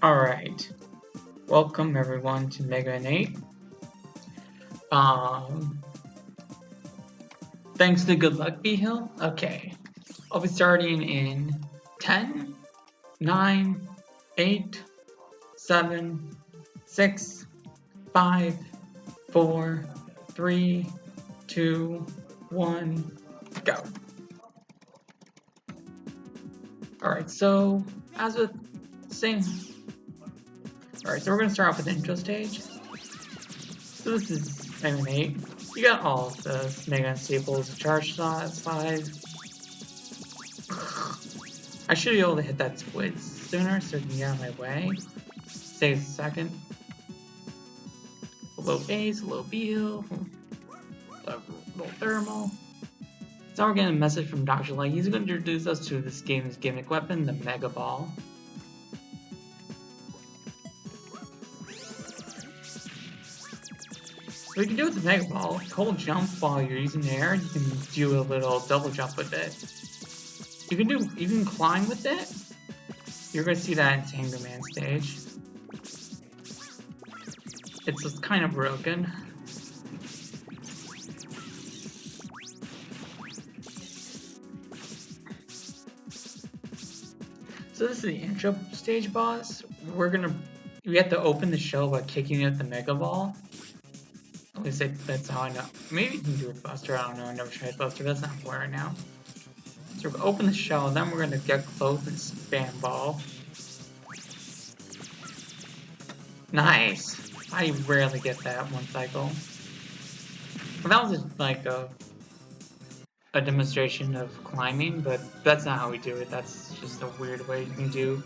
Alright, welcome everyone to Mega Innate. Thanks to Good Luck B-Hill. Okay, I'll be starting in 10, 9, 8, 7, 6, 5, 4, 3, 2, 1, go. Alright, so as with saying, alright, so we're gonna start off with the intro stage. So this is Mega Innate. You got all of the Mega staples, charge shots, 5. I should be able to hit that squid sooner so it can get out of my way. Saves a second. A low base, a low B-Hill, a little thermal. So now we're getting a message from Dr. Light. He's going to introduce us to this game's gimmick weapon, the Mega Ball. What you can do with the Mega Ball, hold jump while you're using the air, you can do a little double jump with it. You can climb with it. You're gonna see that in Tango Man stage. It's just kind of broken. So this is the intro stage boss. We have to open the show by kicking at the Mega Ball. At least that's how I know. Maybe you can do it Buster, I don't know, I never tried Buster, that's not for right now. So we'll open the shell, and then we're gonna get close and spam ball. Nice! I rarely get that one cycle. Well, that was like a demonstration of climbing, but that's not how we do it, that's just a weird way you can do.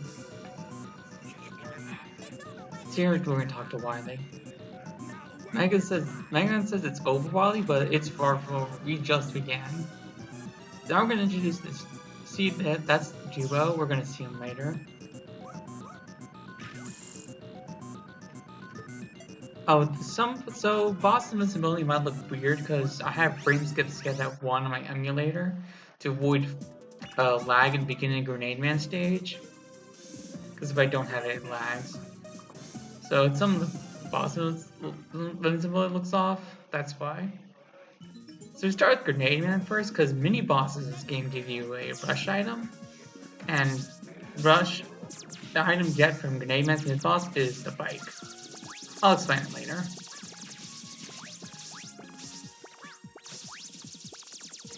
So here we're gonna talk to Wiley. Megan says it's over, Wally, but it's far from over. We just began. Now we're gonna introduce this. See that's the duo. We're gonna see him later. Oh, so boss invincibility might look weird because I have frame skip sketch at 1 on my emulator to avoid lag in the beginning of Grenade Man stage. Because if I don't have it, it lags. So some of the bosses invincibility looks off. That's why. So we start with Grenade Man first, because mini bosses in this game give you a rush item, and rush, the item you get from Grenade Man's mid boss is the bike. I'll explain it later.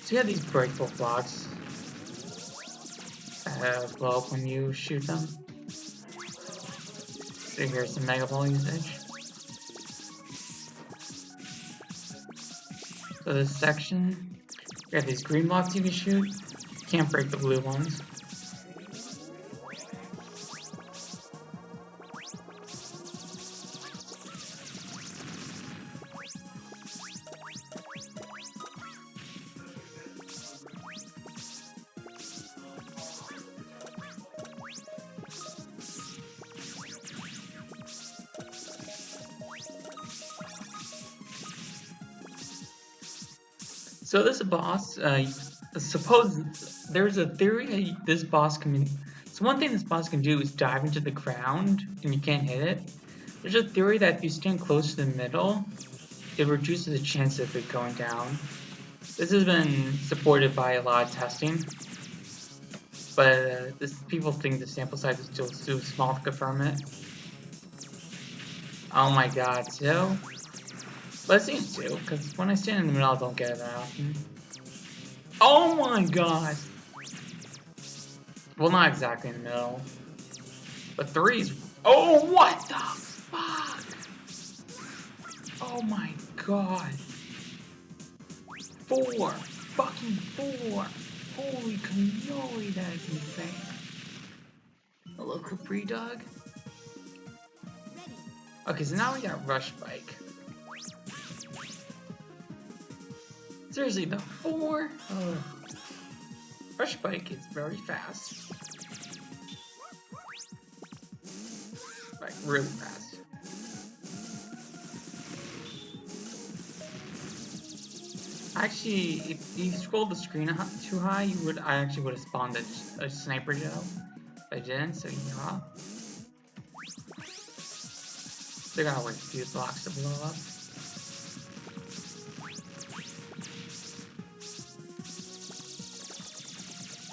So you have these breakable blocks that blow up when you shoot them. So here's some Mega Ball usage. So this section, you have these green blocks you can shoot. You can't break the blue ones. So this boss, suppose there's a theory that this boss can. So one thing this boss can do is dive into the ground and you can't hit it. There's a theory that if you stand close to the middle, it reduces the chance of it going down. This has been supported by a lot of testing, but people think the sample size is still too small to confirm it. Oh my god, so. But it seems to, because when I stand in the middle, I don't get it that often. Oh my god! Well, not exactly in the middle. But 3's... Oh, what the fuck? Oh my god. 4. Fucking 4. Holy cannoli, that is insane. Hello, Capri Dog. Okay, so now we got Rush Bike. Seriously, the 4? Oh. Rush Bike is very fast. Like, really fast. Actually, if you scrolled the screen too high, I actually would have spawned a sniper gel. I didn't, so yeah. They gotta wait for these blocks to blow up.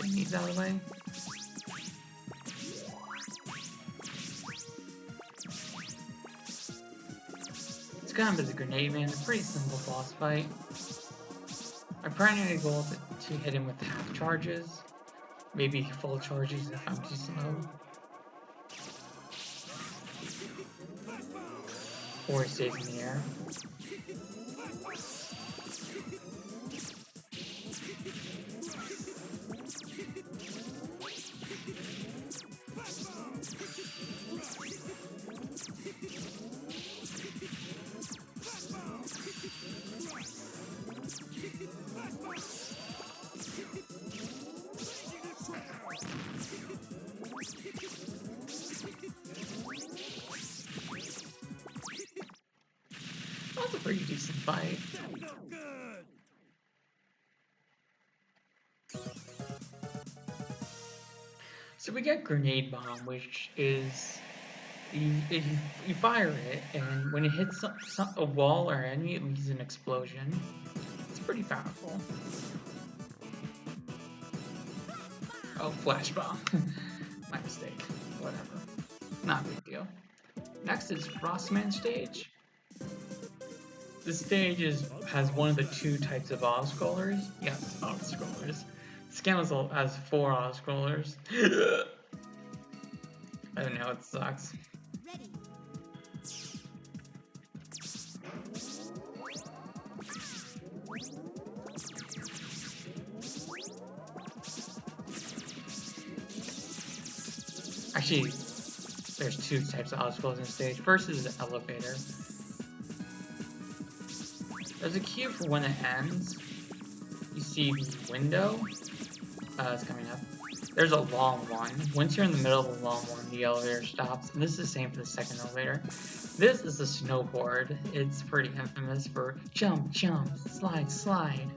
Get these out of the way. It's kind of a grenade man, a pretty simple boss fight. My primary goal is to hit him with half charges, maybe full charges if I'm too slow. Or he stays in the air. That's a pretty decent fight. So we get Grenade Bomb, which is you fire it, and when it hits a wall or enemy, it leaves an explosion. It's pretty powerful. Oh, Flash Bomb. My mistake. Whatever. Not a big deal. Next is Frostman stage. This stage has one of the two types of auto-scrollers. Yes, auto-scrollers. Scamazol has 4 auto-scrollers. I don't know, it sucks. Actually, there's 2 types of auto-scrollers in the stage. First is the elevator. There's a cue for when it ends. You see the window. It's coming up. There's a long one. Once you're in the middle of the long one, the elevator stops. And this is the same for the second elevator. This is a snowboard. It's pretty infamous for jump, jump, slide, slide.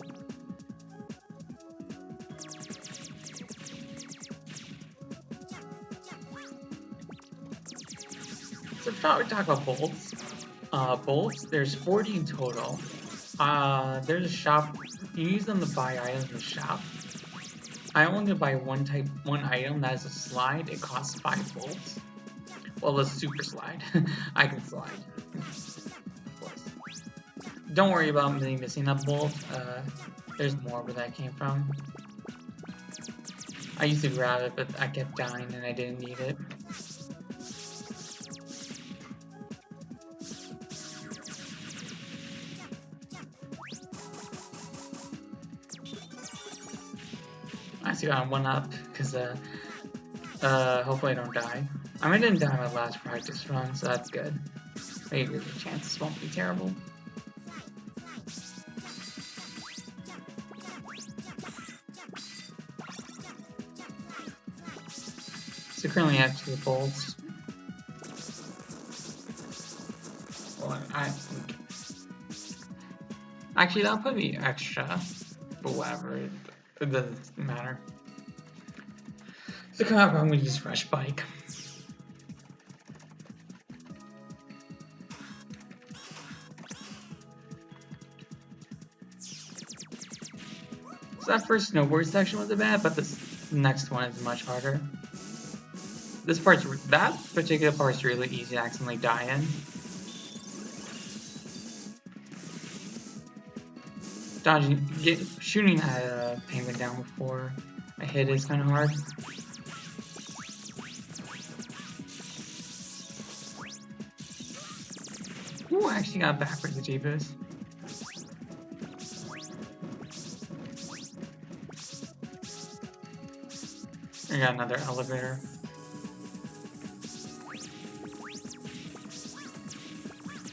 So we talk about bolts. Bolts, there's 40 in total. There's a shop. You use them to buy items in the shop. I only buy one item that is a slide. It costs 5 bolts. Well, the super slide. I can slide. Of course. Don't worry about me missing that bolt. There's more where that came from. I used to grab it, but I kept dying and I didn't need it. I see I'm 1-up, because hopefully I don't die. I mean, I didn't die on my last practice run, so that's good. Maybe the chances won't be terrible. So currently I have 2 bolts. Well, actually, that'll put me extra, but whatever. It doesn't matter. So come out, I'm gonna use Rush Bike. So that first snowboard section wasn't bad, but this next one is much harder. That particular part's really easy to accidentally die in. Shooting at a penguin down before I hit is kind of hard. Ooh, I actually got backwards the G-boost. I got another elevator.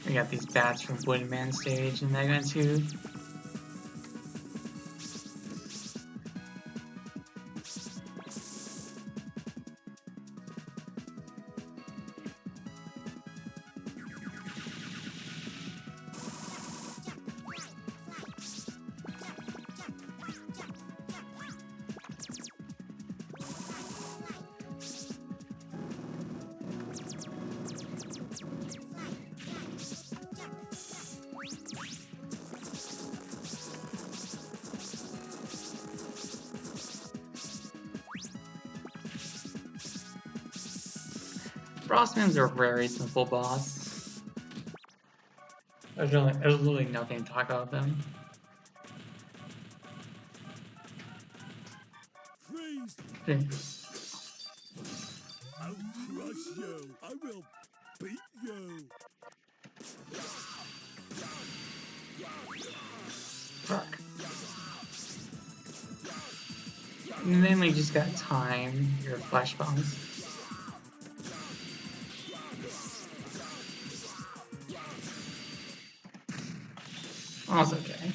We got these bats from Woodman stage and Mega 2. Frostman's are a very simple boss. There's literally nothing to talk about them. I'll crush you. I will beat you. Fuck. You mainly just got time your flash bombs. Oh, it's okay.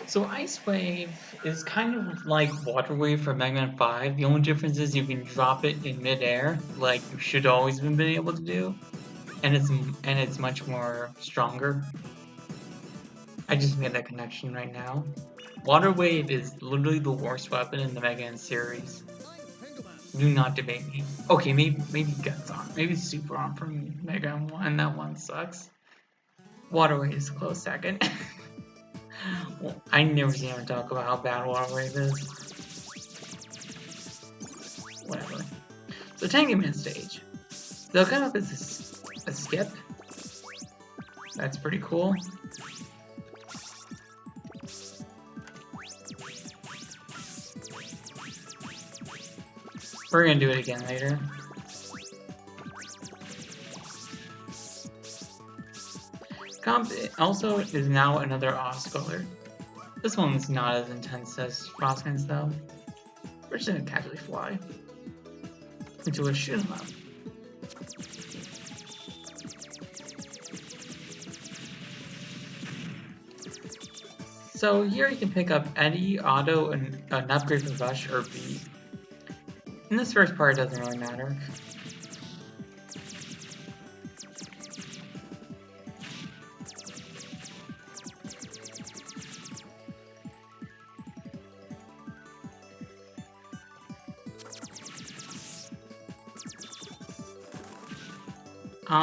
So Ice Wave is kind of like Water Wave for Mega Man 5. The only difference is you can drop it in midair, like you should always have been able to do, and it's much more stronger. I just made that connection right now. Water Wave is literally the worst weapon in the Mega Man series. Do not debate me. Okay, maybe Guts Arm, maybe Super Arm from Mega Man 1. That one sucks. Water Wave is a close second. Well, I never see anyone talk about how bad Water Wave is. Whatever. So Tanky Man stage. They'll come up as a skip. That's pretty cool. We're gonna do it again later. Comp also is now another Oscaler. This one's not as intense as Frostman's though. We're just gonna casually fly until we shoot him up. So here you can pick up Eddie, Auto, and an upgrade for Rush or Beat. In this first part, it doesn't really matter.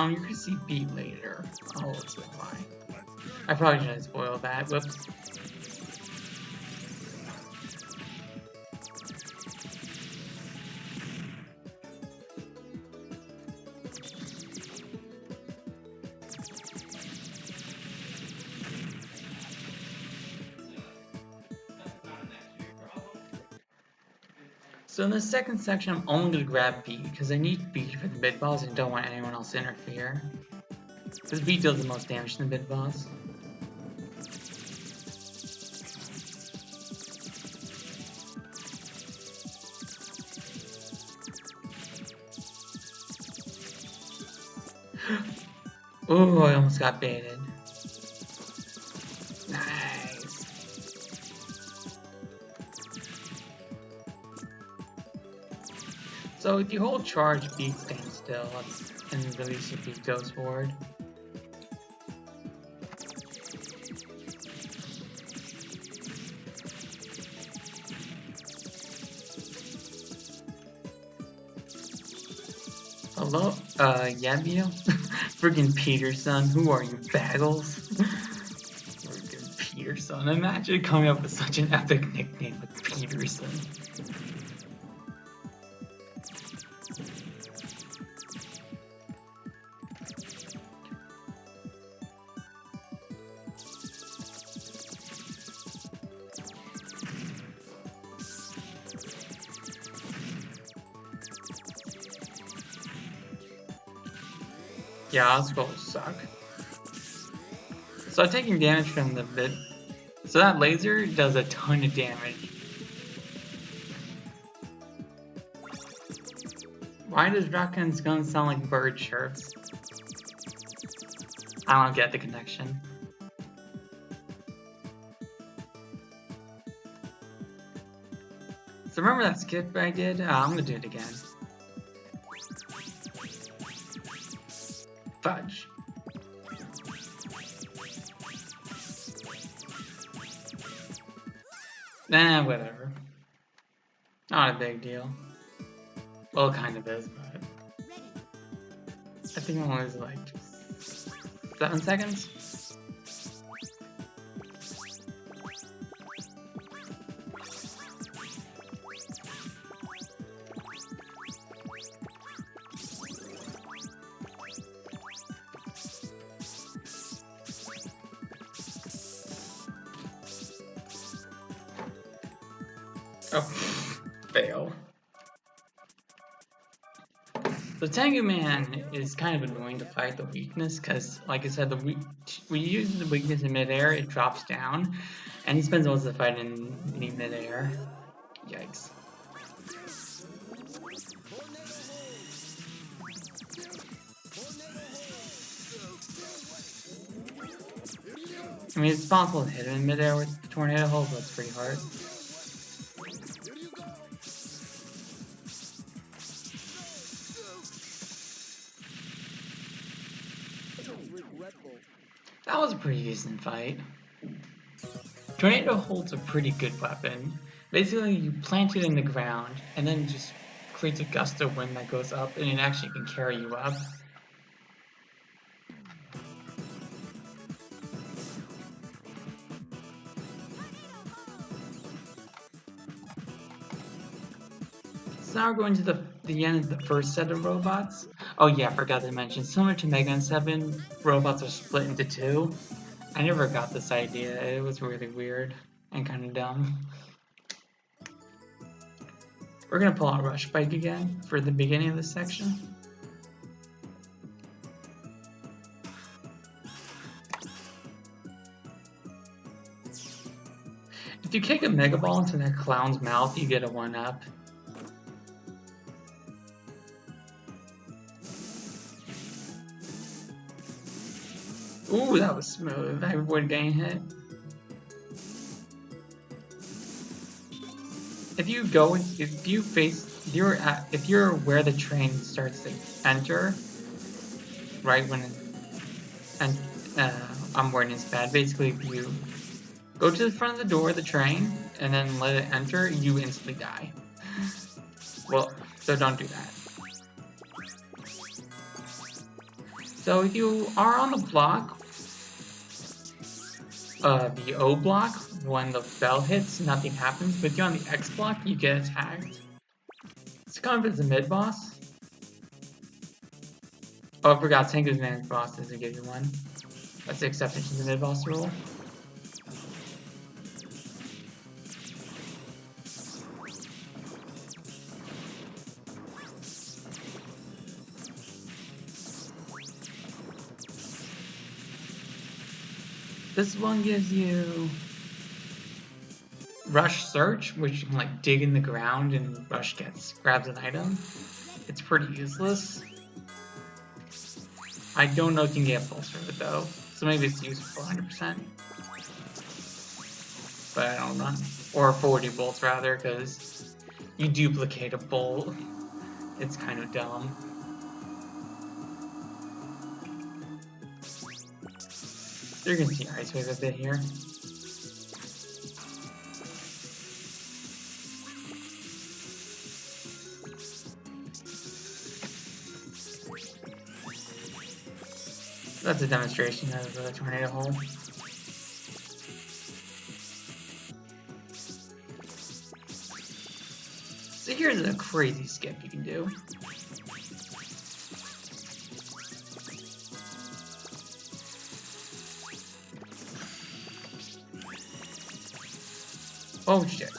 You can see Beat later. Oh, let's go why. I probably shouldn't spoil that. Whoops. So in the second section, I'm only going to grab Beat, because I need Beat for the mid boss and don't want anyone else to interfere. Because Beat does the most damage to the mid boss. Ooh, I almost got baited. Nice. So if you hold charge, Beat stands still, and release your Beat goes forward. Hello? Yabio? Friggin' Peterson, who are you, Bagels? Friggin' Peterson, imagine coming up with such an epic nickname like Peterson. Yeah, Oscars suck. So I'm taking damage from the bit. So that laser does a ton of damage. Why does Rockin's gun sound like bird chirps? I don't get the connection. So remember that skip I did? I'm gonna do it again. Fudge. Nah, whatever. Not a big deal. Well, it kind of is, but I think it was like 7 seconds. Oh, fail. The Tengu Man is kind of annoying to fight the weakness because, like I said, when you use the weakness in midair, it drops down, and he spends most of the fight in the midair. Yikes. I mean, it's possible to hit him in midair with the tornado hole, but it's pretty hard. That was a pretty decent fight. Tornado Holt's a pretty good weapon. Basically, you plant it in the ground, and then it just creates a gust of wind that goes up, and it actually can carry you up. So now we're going to the end of the first set of robots. Oh yeah, I forgot to mention, similar to Mega Man 7, robots are split into two. I never got this idea, it was really weird and kind of dumb. We're gonna pull out Rush Bike again for the beginning of this section. If you kick a Mega Ball into that clown's mouth, you get a 1-up. Ooh, that was smooth. I avoided getting hit. If you're where the train starts to enter, right when onboarding is bad. Basically, if you go to the front of the door of the train and then let it enter, you instantly die. Well, so don't do that. So if you are on the block, the O block, when the bell hits, nothing happens, but if you're on the X block, you get attacked. It's kind of as a mid-boss. Oh, I forgot, Tengu's mid-boss doesn't give you one. That's the exception to the mid-boss rule. This one gives you Rush Search, which you can like dig in the ground and Rush grabs an item. It's pretty useless. I don't know if you can get a pulse from it though, so maybe it's useful 100%. But I don't know. Or 40 bolts rather, because you duplicate a bolt. It's kind of dumb. You're gonna see Ice Wave a bit here. That's a demonstration of the tornado hole. So here's a crazy skip you can do. Oh shit.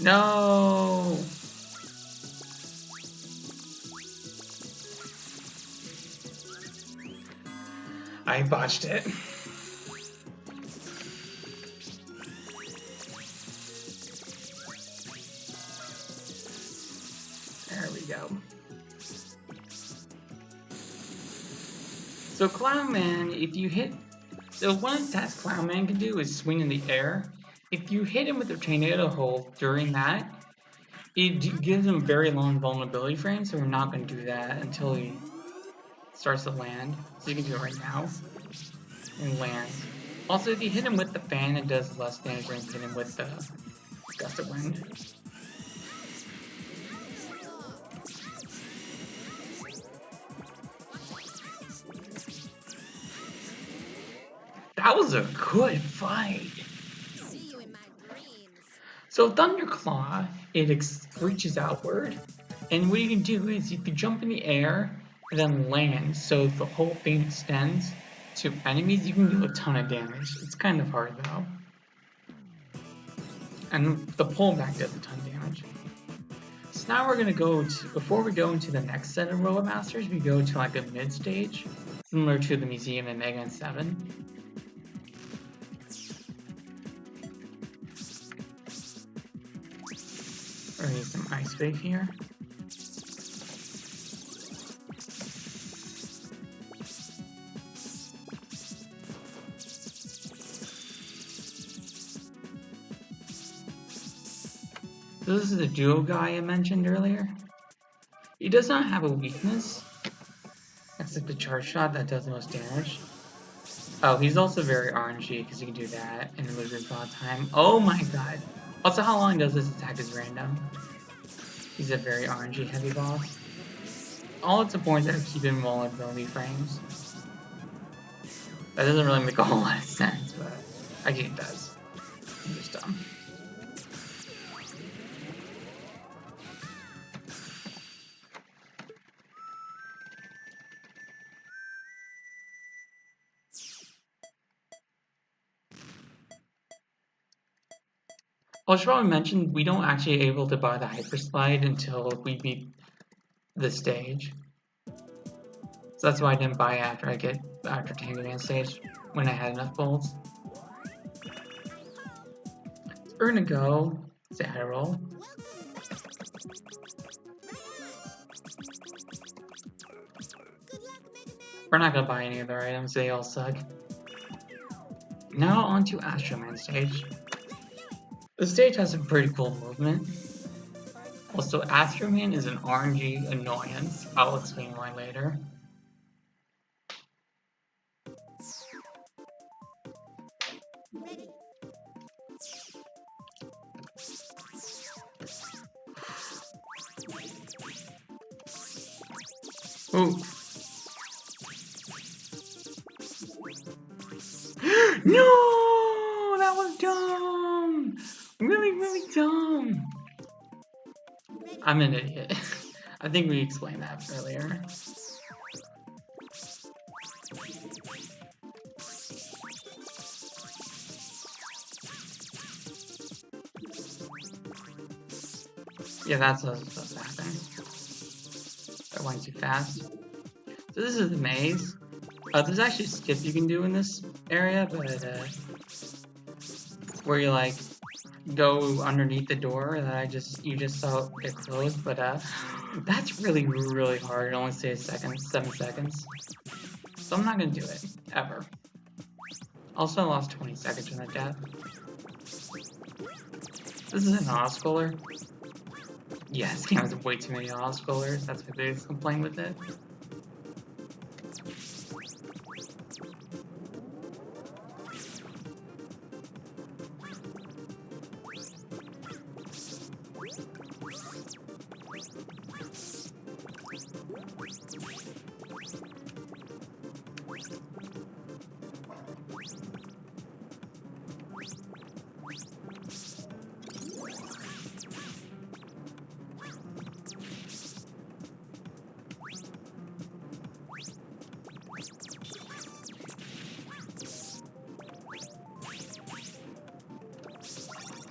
No! I botched it. There we go. So Clown Man, if you hit... So one task Clown Man can do is swing in the air. If you hit him with the tornado hole during that, it gives him very long vulnerability frame, so we're not going to do that until he starts to land. So you can do it right now. And land. Also, if you hit him with the fan, it does less damage than if you hit him with the gust of wind. That was a good fight. So Thunderclaw, it reaches outward, and what you can do is you can jump in the air and then land, so the whole thing extends to enemies. You can do a ton of damage. It's kind of hard though. And the pullback does a ton of damage. So now we're gonna go to, before we go into the next set of Robot Masters, we go to like a mid stage, similar to the Museum in Mega Man 7. We're gonna use some Ice Wave here. This is the duo guy I mentioned earlier. He does not have a weakness, except the charge shot that does the most damage. Oh, he's also very RNG because he can do that and remove your bot time. Oh my god. Also, how long does this attack is random? He's a very RNG heavy boss. All its points are keeping vulnerability frames. That doesn't really make a whole lot of sense, but I think it does. I'm just dumb. I should probably mention we don't actually able to buy the Hyper Slide until we beat the stage. So that's why I didn't buy it after Tango Man stage when I had enough bolts. So we're gonna go say high roll. We're not gonna buy any other items, they all suck. Now onto Astro Man stage. The stage has some pretty cool movement. Also, Astro Man is an RNG annoyance. I'll explain why later. Ooh. No! That was dumb! Really, really dumb! I'm an idiot. I think we explained that earlier. Yeah, that's what was supposed to happen. I went too fast. So this is the maze. There's actually a skip you can do in this area, but where you like go underneath the door that you just saw it closed, but that's really, really hard. It only says 7 seconds. So I'm not gonna do it, ever. Also, I lost 20 seconds from that death. This is an auto-scroller. Yeah, this game has way too many auto-scrollers. That's my biggest complaint with it.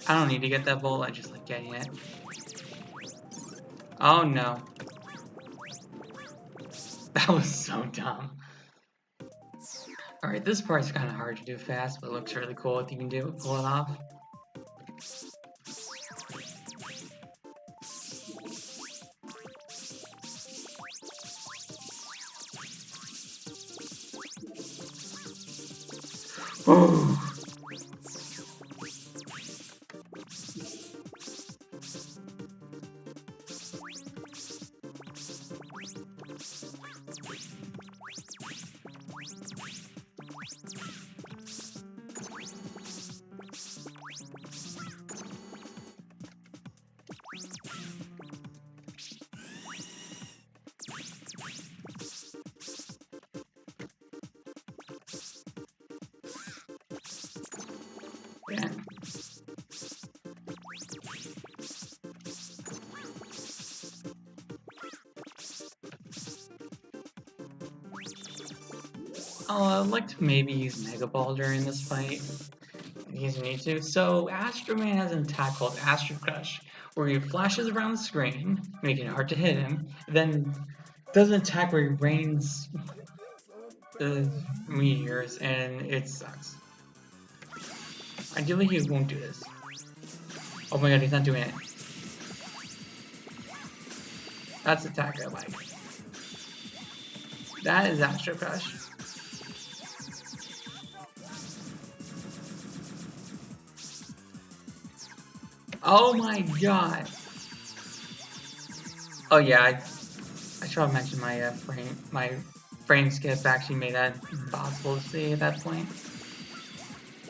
I don't need to get that bolt, I just like getting it. Oh no. That was so dumb. Alright, this part's kind of hard to do fast, but it looks really cool if you can pull it off. Oh. Yeah. I'd like to maybe use Mega Ball during this fight. case you need to. So Astro Man has an attack called Astro Crush, where he flashes around the screen, making it hard to hit him, then does an attack where he rains meteors, and it sucks. Ideally, he won't do this. Oh my god, he's not doing it. That's attack I like. That is Astro Crush. Oh my god. Oh yeah, I should have mentioned my frame skip actually made that impossible to see at that point.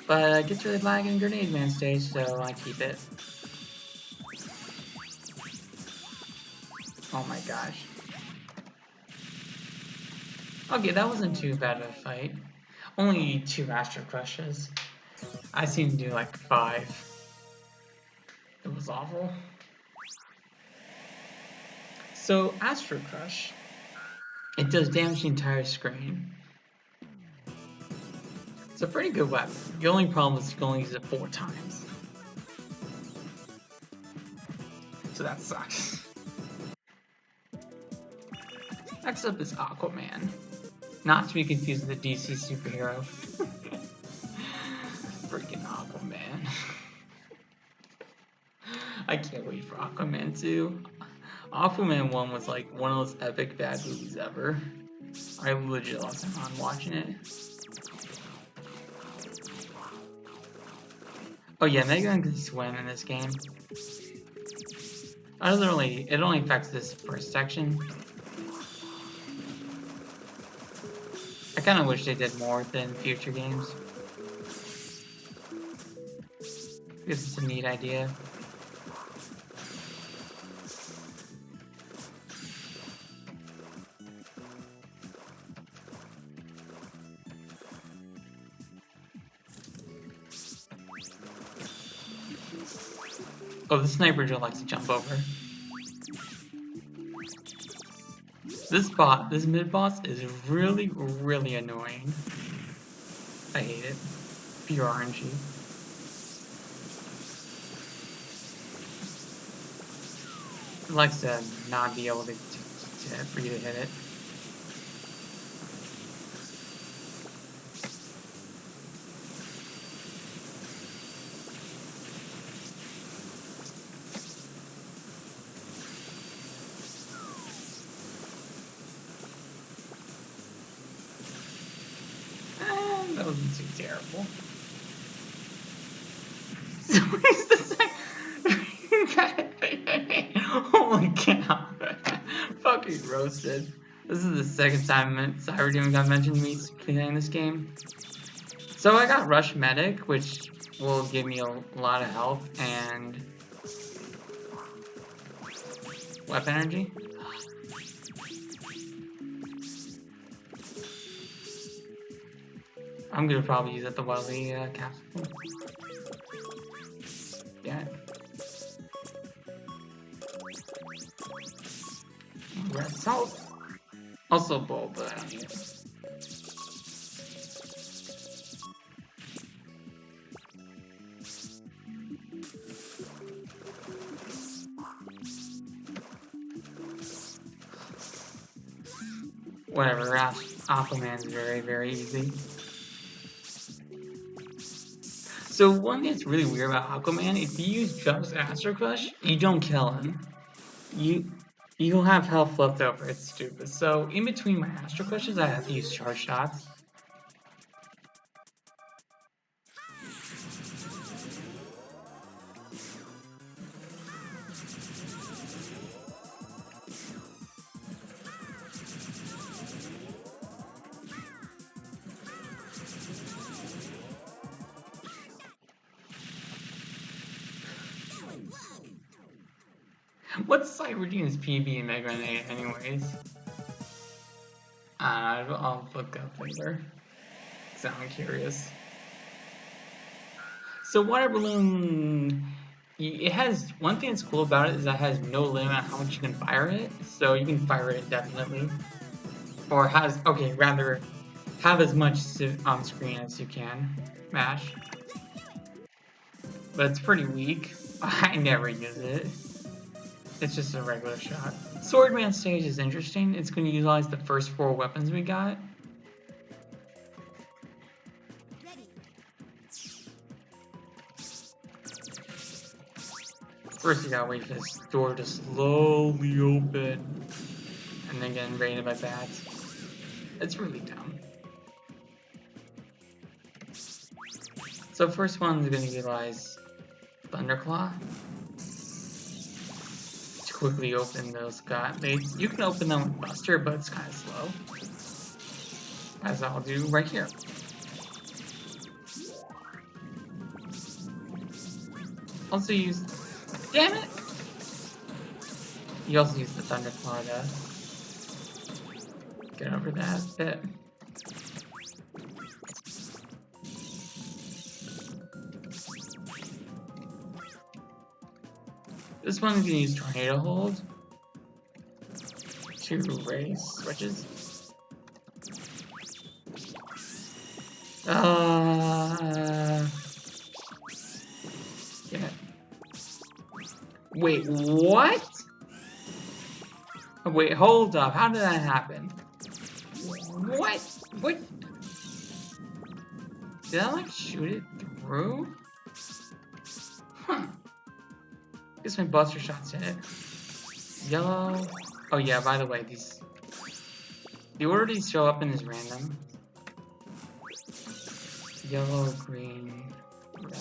But it gets really laggy in Grenade Man stage, so I keep it. Oh my gosh. Okay, that wasn't too bad of a fight. Only 2 Astro Crushes. I seem to do like 5. It was awful. So, Astro Crush, it does damage the entire screen. It's a pretty good weapon. The only problem is you can only use it 4 times. So that sucks. Next up is Aquaman. Not to be confused with the DC superhero. Freaking Aquaman. I can't wait for Aquaman 2. Aquaman 1 was like one of those epic bad movies ever. I legit lost time on watching it. Oh yeah, Megan can swim in this game. It only affects this first section. I kind of wish they did more than future games. Because it's a neat idea. Oh, the sniper just likes to jump over. This mid-boss is really, really annoying. I hate it. Pure RNG. It likes to not be able for you to hit it. That wasn't too terrible. So where's the holy cow. Fucking roasted. This is the second time Cyberdemon got mentioned to me playing this game. So I got Rush Medic, which will give me a lot of health and weapon energy. I'm gonna probably use it the Wily capsule. Yeah. Red salt. Also bowl, but I don't need it. Whatever, Aquaman's very, very easy. So one thing that's really weird about Aquaman, if you use just Astro Crush, you don't kill him. You'll have health left over, it's stupid. So in between my Astro Crushes, I have to use charge shots. What's Cyberdemon's PB in Mega Man 8 anyways? I'll look up later. So I'm curious. So Water Balloon, it has, one thing that's cool about it is that it has no limit on how much you can fire it. So you can fire it indefinitely. Or rather, have as much on screen as you can. Mash. but it's pretty weak. I never use it. It's just a regular shot. Swordman stage is interesting. It's going to utilize the first 4 weapons we got. First, you gotta wait for this door to slowly open, and then getting raided by bats. It's really dumb. So first one's gonna utilize Thunderclaw to quickly open those gates. You can open them with Buster, but it's kind of slow. As I'll do right here. Also use... Damn it! You also use the Thunderclaw to get over that bit. This one's gonna use Tornado Hold to raise switches. Yeah. Wait, what? Wait, hold up. How did that happen? What? What? Did I like shoot it through? Huh. Guess my Buster shots hit it. Yellow. Oh yeah, by the way, the order these show up in is random. Yellow, green, red.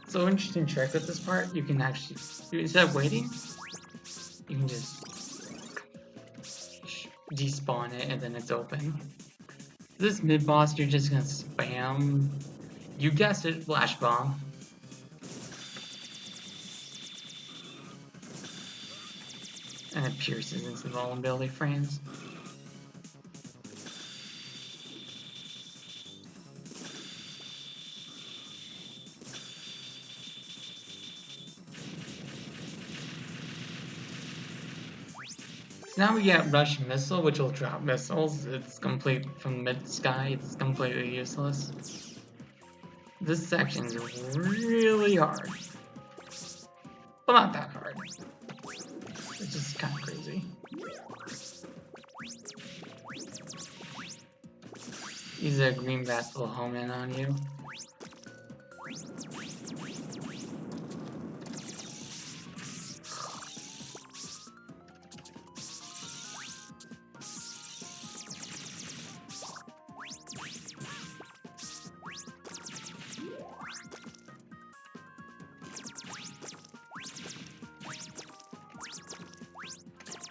So interesting trick with this part, you can actually, instead of waiting, you can just despawn it and then it's open. This mid-boss, you're just gonna spam, you guessed it, Flash Bomb. And it pierces into the vulnerability frames. Now we get Rush Missile, which will drop missiles. It's complete from mid-sky, it's completely useless. This section is really hard. Well, not that hard. It's just kind of crazy. These green bats will home in on you.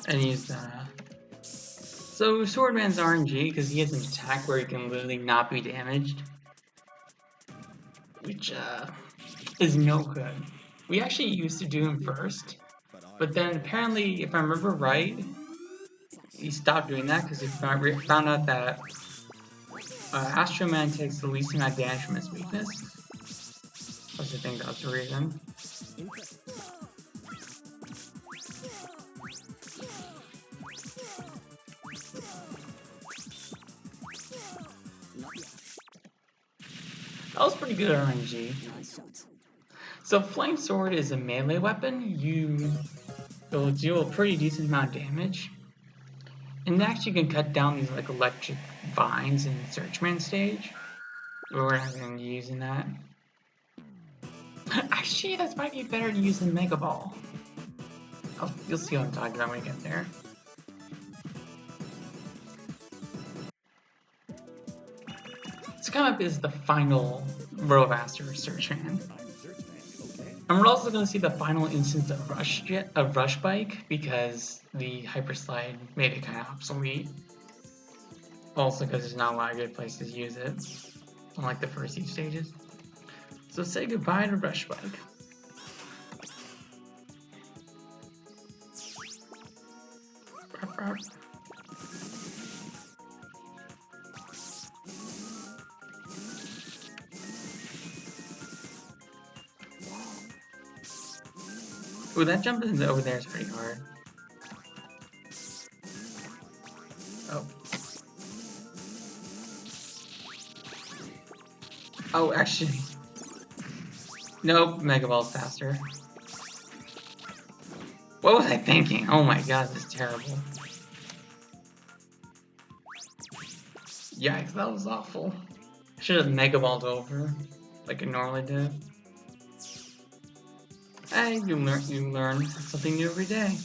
And he's, so Swordman's RNG because he has an attack where he can literally not be damaged. Which, is no good. We actually used to do him first, but then apparently, if I remember right, he stopped doing that because he found out that Astro Man takes the least amount of damage from his weakness. I think that's the reason. That was pretty good RNG. So Flame Sword is a melee weapon. It'll deal a pretty decent amount of damage. And actually can cut down these like electric vines in Searchman stage. But we're not going to be using that. Actually, that's might be better to use than Mega Ball. You'll see what I'm talking about when we get there. This come up is the final Rovaster Searchman. And we're also going to see the final instance of Rush Bike because the Hyper Slide made it kind of obsolete. Also because there's not a lot of good places to use it, unlike the first few stages. So say goodbye to Rush Bike. crap. Ooh, that jump over there is pretty hard. Oh. Oh, actually. Nope, Mega Ball's faster. What was I thinking? Oh my god, this is terrible. Yikes, that was awful. I should have Mega Balled over, like I normally do. Hey, you learn something new every day.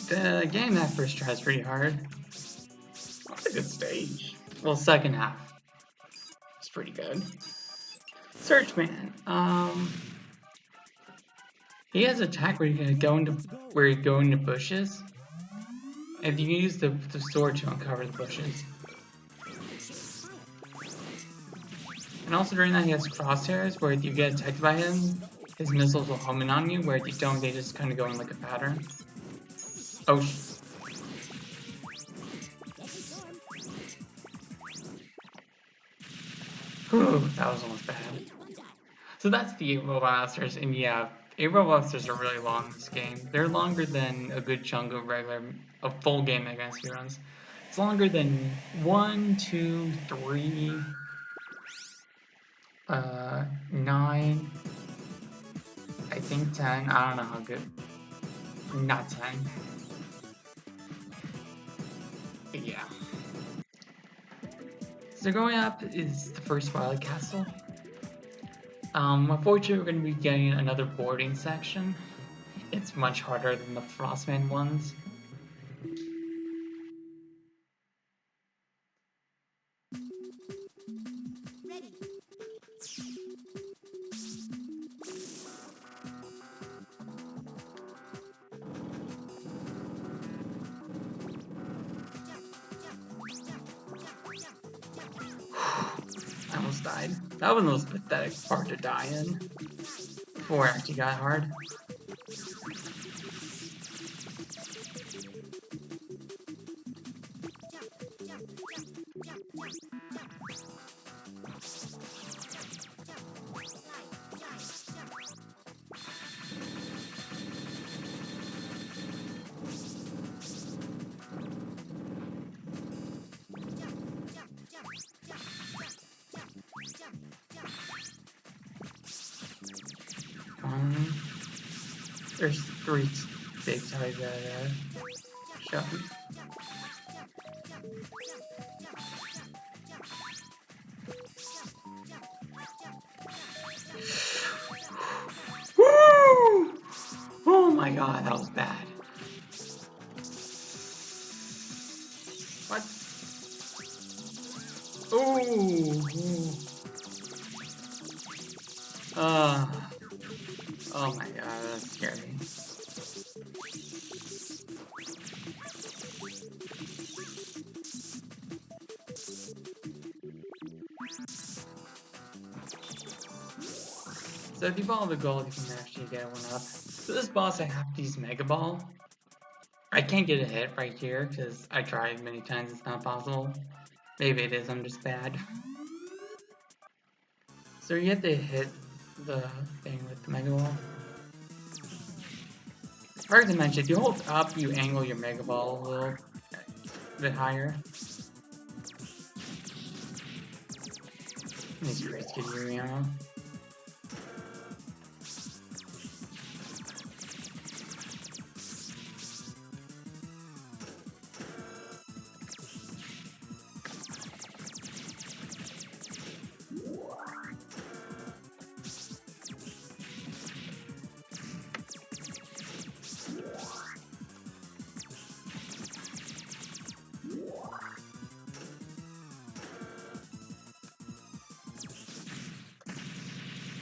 The game that first try is pretty hard. That's a good stage. Well, second half. It's pretty good. Searchman. He has an attack where you go into bushes. And you can use the sword to uncover the bushes. And also during that he has crosshairs where if you get attacked by him, his missiles will home in on you, where if you don't, they just kind of go in like a pattern. Oh, whew, that was almost bad. So that's the 8 Robot Masters, and yeah, 8 Robot Masters are really long in this game. They're longer than a good chunk of a full game Mega Man speedruns. It's longer than 1, 2, 3, 9, I think 10. I don't know how good. Not 10. But yeah. So going up is the first Twilight Castle. Unfortunately, we're going to be getting another boarding section. It's much harder than the Frostman ones. Ready. I almost died. That was the most pathetic part to die in. Before it actually got hard. There's 3 big ties that shove. Woo! Oh my god, that was bad. What? Ooh. Oh my god, that's scary. So if you follow the gold, you can actually get one up. So this boss, I have to use Mega Ball. I can't get a hit right here because I tried many times. It's not possible. Maybe it is. I'm just bad. So you have to hit the thing with the Mega Ball. I forgot to mention, if you hold up, you angle your Mega Ball a little bit higher. These crates give you ammo.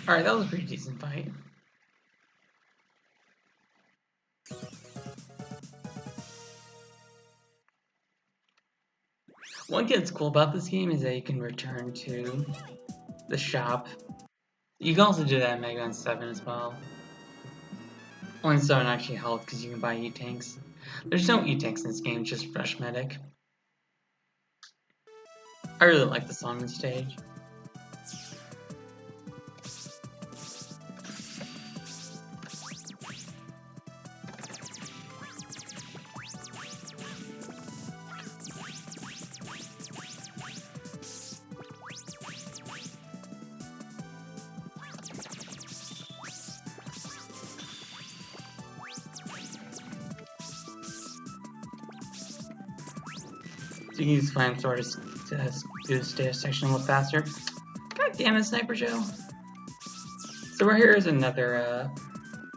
Alright, that was a pretty decent fight. One thing that's cool about this game is that you can return to the shop. You can also do that in Mega Man 7 as well. Only 7 actually helped because you can buy E-Tanks. There's no E-Tanks in this game, just Fresh Medic. I really like the song and stage. So you can use Flame Sword to do the stage section a little faster. God damn it, Sniper Joe. So right here is another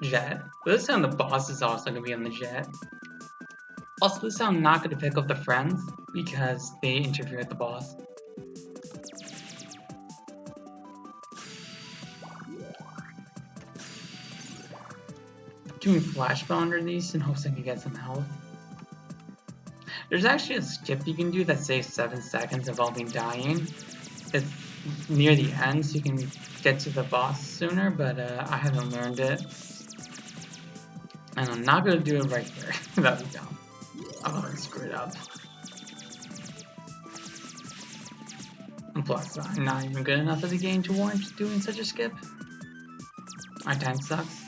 jet. But this time the boss is also going to be on the jet. Also, this time I'm not going to pick up the friends because they interfere with the boss. Doing flash ball under these in hopes I can get some health. There's actually a skip you can do that saves 7 seconds involving dying. It's near the end, so you can get to the boss sooner, but I haven't learned it. And I'm not going to do it right here. That'd be dumb. I'm already screwed up. And plus, I'm not even good enough at the game to warrant doing such a skip. My time sucks.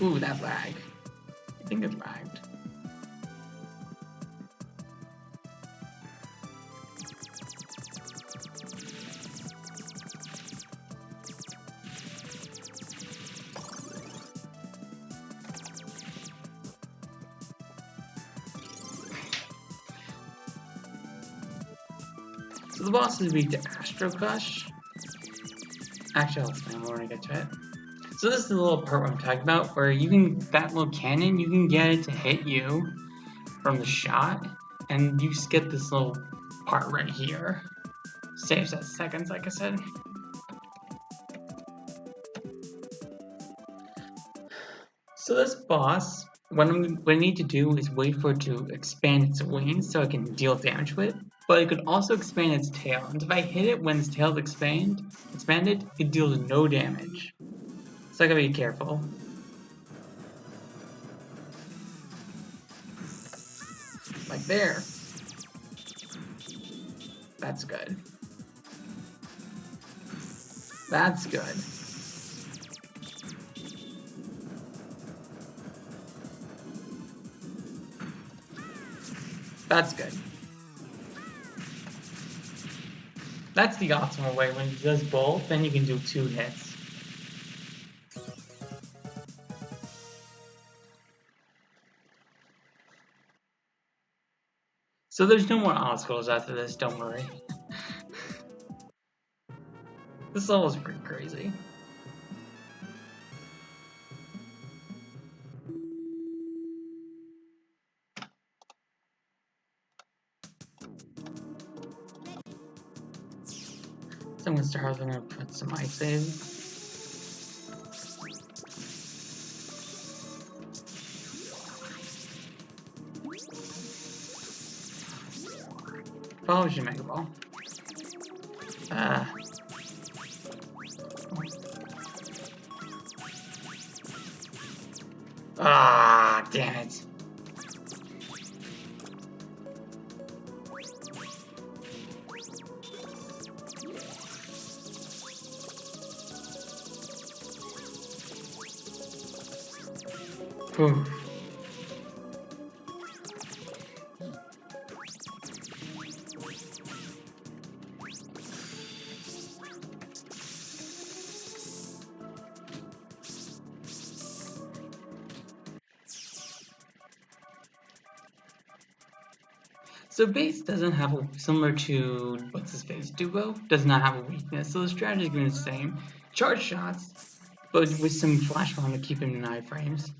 Ooh, that lag. I think it lagged. So the boss is weak to Astro Crush. Actually, I'll explain more when I get to it. So this is the little part I'm talking about, where you can, that little cannon, you can get it to hit you from the shot, and you skip this little part right here. Saves that seconds, like I said. So this boss, what I need to do is wait for it to expand its wings so I can deal damage with it, but it could also expand its tail, and if I hit it when its tail is expanded, it deals no damage. So I gotta be careful. Like there. That's good. That's good. That's good. That's the optimal way. When it does both, then you can do 2 hits. So there's no more obstacles after this, don't worry. This level is pretty crazy. So I'm gonna start, I'm gonna put some ice in. Probably should make a ball. Damn it. Whew. So base doesn't have a, similar to what's his face, Duo does not have a weakness, so the strategy is going to be the same. Charge shots, but with some flash bomb to keep him in iframes.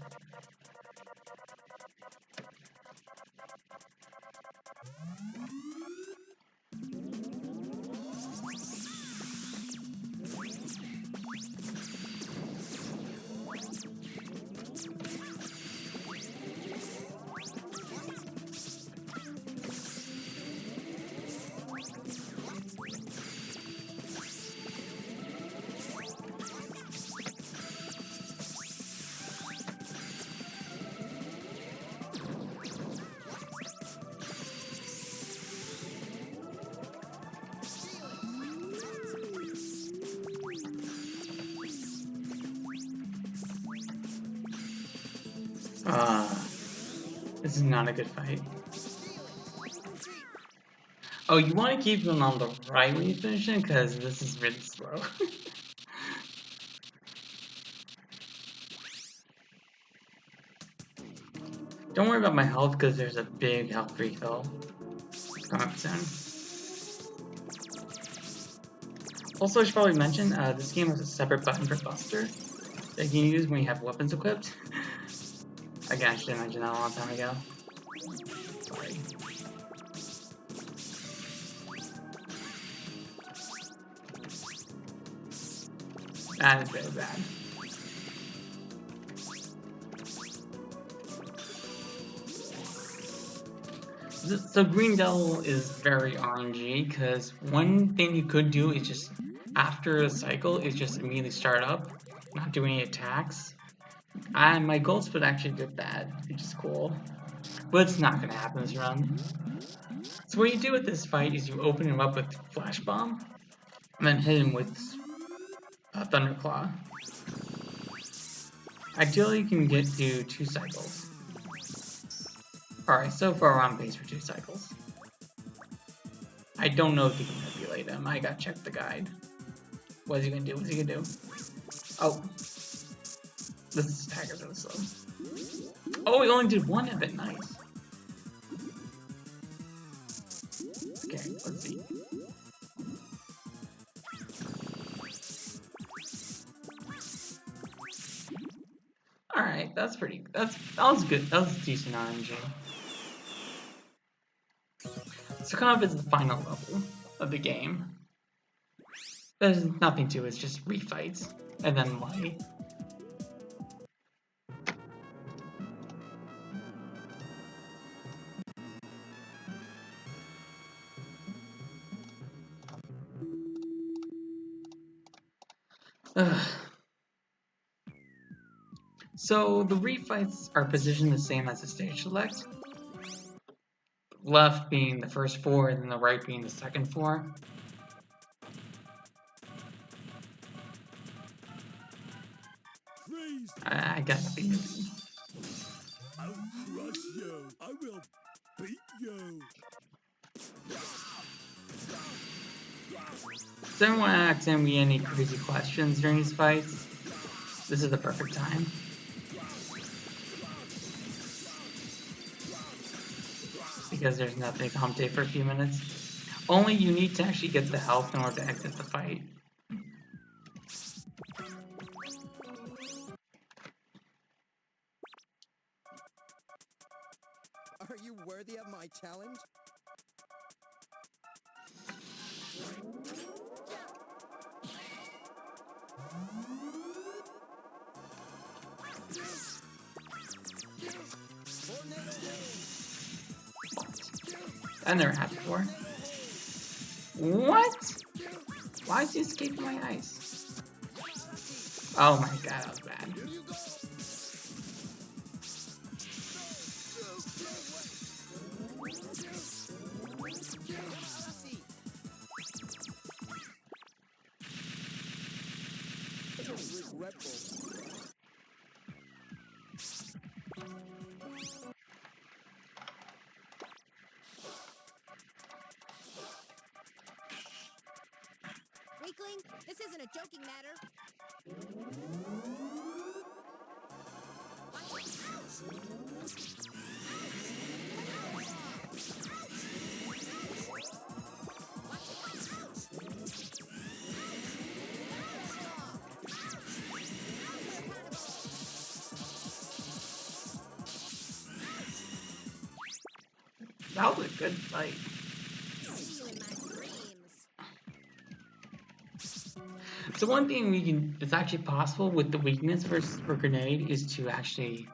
This is not a good fight. Oh, you want to keep him on the right when you finish him, because this is really slow. Don't worry about my health, because there's a big health refill coming up soon. Also, I should probably mention, this game has a separate button for Buster that you can use when you have weapons equipped. Again, I should have mentioned that a long time ago. Sorry. That is very bad. So Green Devil is very RNG, because one thing you could do is just, after a cycle, is just immediately start up, not do any attacks. And my gold split actually did that, which is cool. But it's not going to happen this run. So what you do with this fight is you open him up with Flash Bomb, and then hit him with Thunderclaw. Ideally, you can get to 2 cycles. Alright, so far we're on pace for 2 cycles. I don't know if you can manipulate him. I gotta check the guide. What is he gonna do? What's he gonna do? Oh. This attack is really slow. Oh, he only did 1 of it. Nice. Okay, let's see. Alright, that's pretty. That was good. That was decent RNG. So kind of is the final level of the game. There's nothing to it, it's just refights. And then light. So the refights are positioned the same as the stage select. Left being the first 4, and then the right being the second 4. I got to beat you. I'll crush you. I will beat you. Does anyone ask me any crazy questions during these fights? This is the perfect time. Because there's nothing to commentate for a few minutes. Only you need to actually get the health in order to exit the fight. Are you worthy of my challenge? I never had before. What? Why is he escaping my ice? Oh my god, that was bad. Weakling, this isn't a joking matter. That was a good fight. See you in my dreams. So one thing it's actually possible with the weakness for Grenade is to actually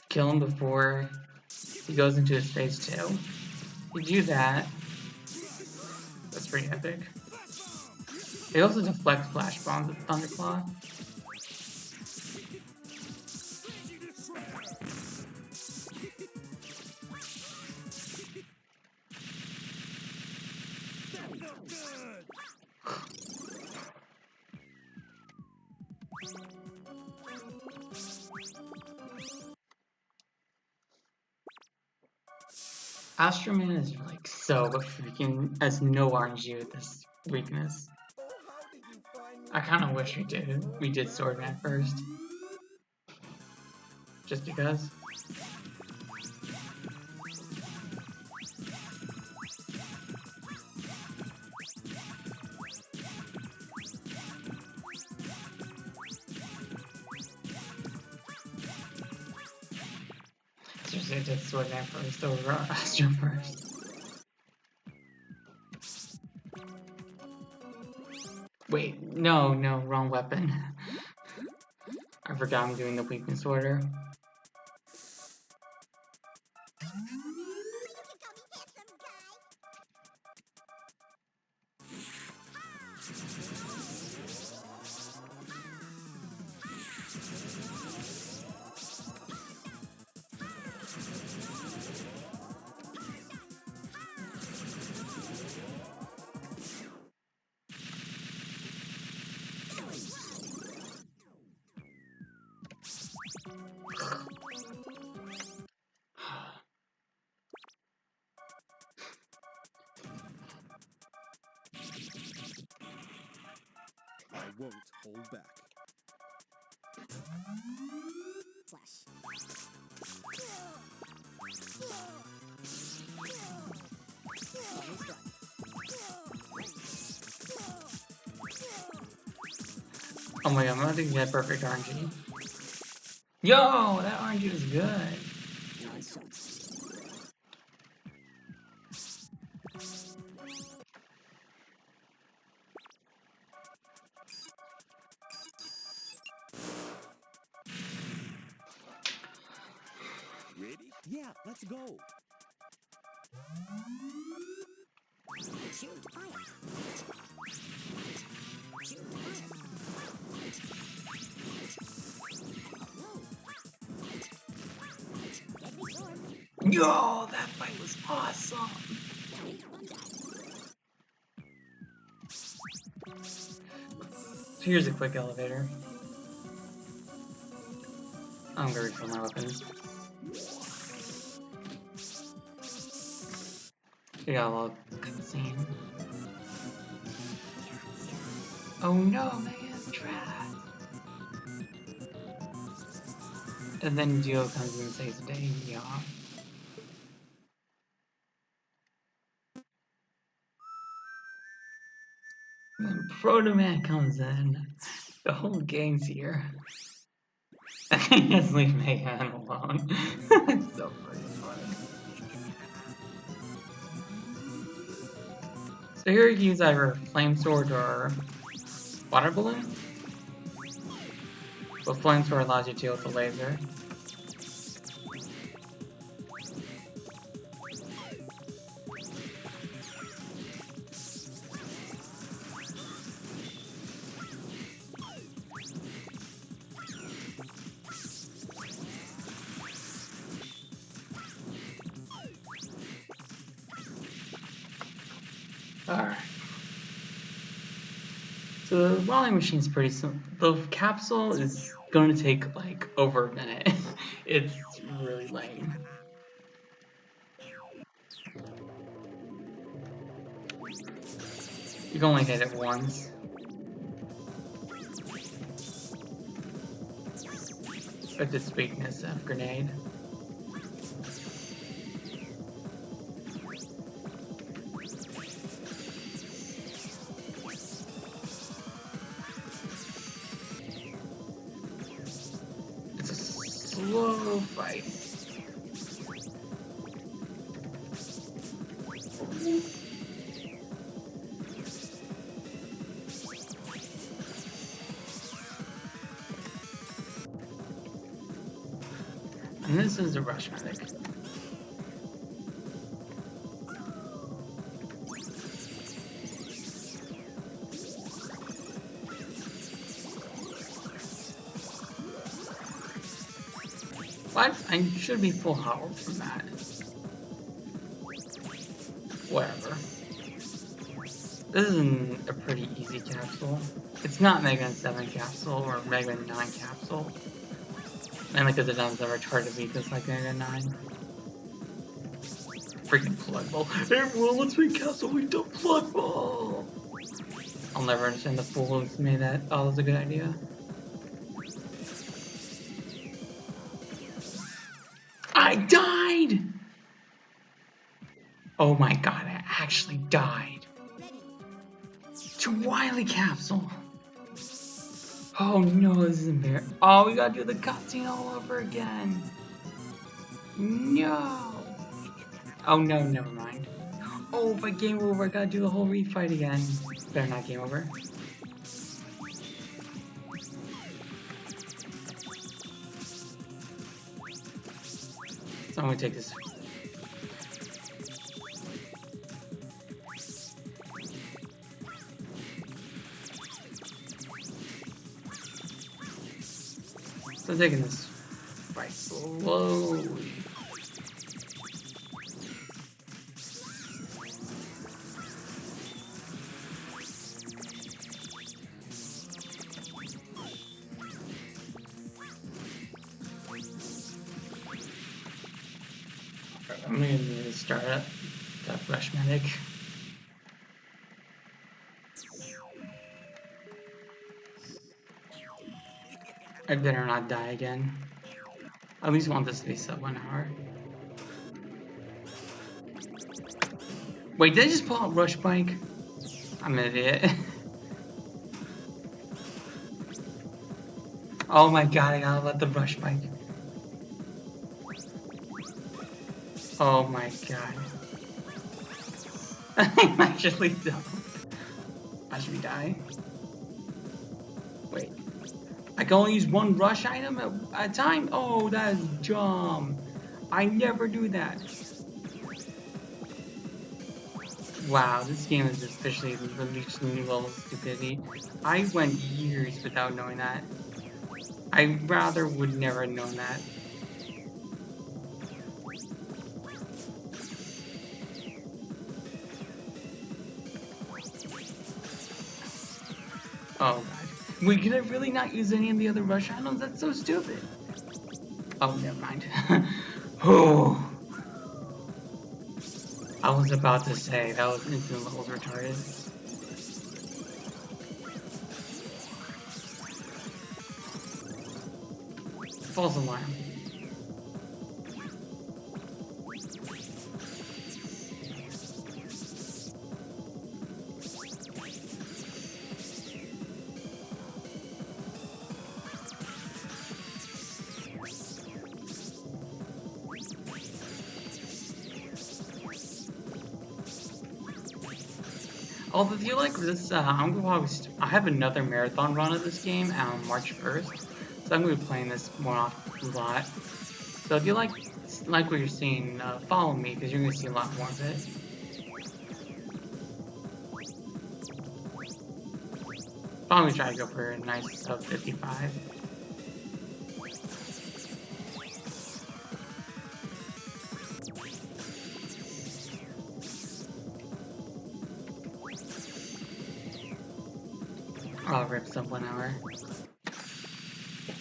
kill him before he goes into his phase 2. If you do that, that's pretty epic. It also deflects flash bombs with Thunderclaw. Astro Man is like so freaking has no RNG with this weakness. Oh, how did you find me? I kind of wish we did Sword Man first, just because. Seriously, I did Sword Man first over Astro first. Wait, no, wrong weapon. I forgot I'm doing the weakness order. I won't hold back. Oh my god, I'm about to get perfect RNG. Yo, that RNG was good. Ready? Yeah, let's go. Yo, that fight was awesome. Here's a quick elevator. I'm gonna refill my weapons. We got a little cutscene. Oh no, man, trash. And then Dio comes and saves the day, yeah. When Proto Man comes in, the whole gang's here. And just leave Mayhem alone. It's so freaking funny. So here you can use either Flame Sword or Water Balloon. But Flame Sword allows you to deal with the laser. Alright. So the volley machine's pretty simple. The capsule is going to take like over a minute. It's really lame. You can only hit it once. But its weakness of grenade. It's a slow fight. And this is a rush medic. What? I should be full health from that. Whatever. This is a pretty easy capsule. It's not Mega Man 7 capsule or Mega Man 9 capsule. Mainly because it doesn't have a retarded weakness like Mega Man 9. Freaking plug ball. Everyone, let's make capsule we don't plug ball! I'll never understand the fool who's made that. Oh, that's a good idea. I died! Oh my god, I actually died. To Wily Capsule. Oh no, this is embarrassing. Oh, we gotta do the cutscene all over again. No. Oh no, never mind. Oh, if I game over, I gotta do the whole refight again. Better not game over. So I'm gonna take this. So I'm taking this right slowly. I'm gonna need to start up that rush medic. I better not die again. I at least want this to be sub 1 hour. Wait, did I just pull out rush bike? I'm an idiot. Oh my god, I gotta let the rush bike. Oh my god. I'm actually dumb. I should be dying. Wait. I can only use one rush item at a time? Oh, that is dumb. I never do that. Wow, this game is officially reached a new level of stupidity. I went years without knowing that. I rather would never have known that. Oh god. Wait, can I really not use any of the other rush items? That's so stupid. Oh, never mind. Oh. I was about to say, that was infinite levels retarded. False alarm. Although, if you like this, I'm gonna probably I have another marathon run of this game on March 1st, so I'm gonna be playing this one off a lot. So if you like what you're seeing, follow me because you're gonna see a lot more of it. Probably try to go for a nice sub 55. I'll rip sub 1 hour.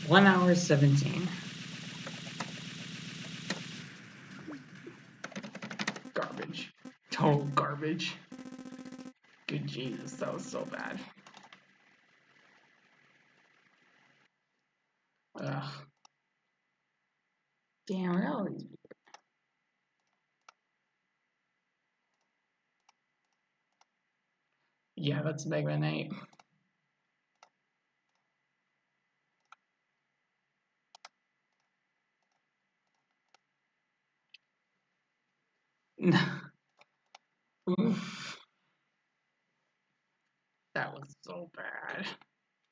1 hour 17. Garbage. Total garbage. Good Jesus, that was so bad. Ugh. Damn, that was... Yeah, that's Mega Man 8. Oof. That was so bad.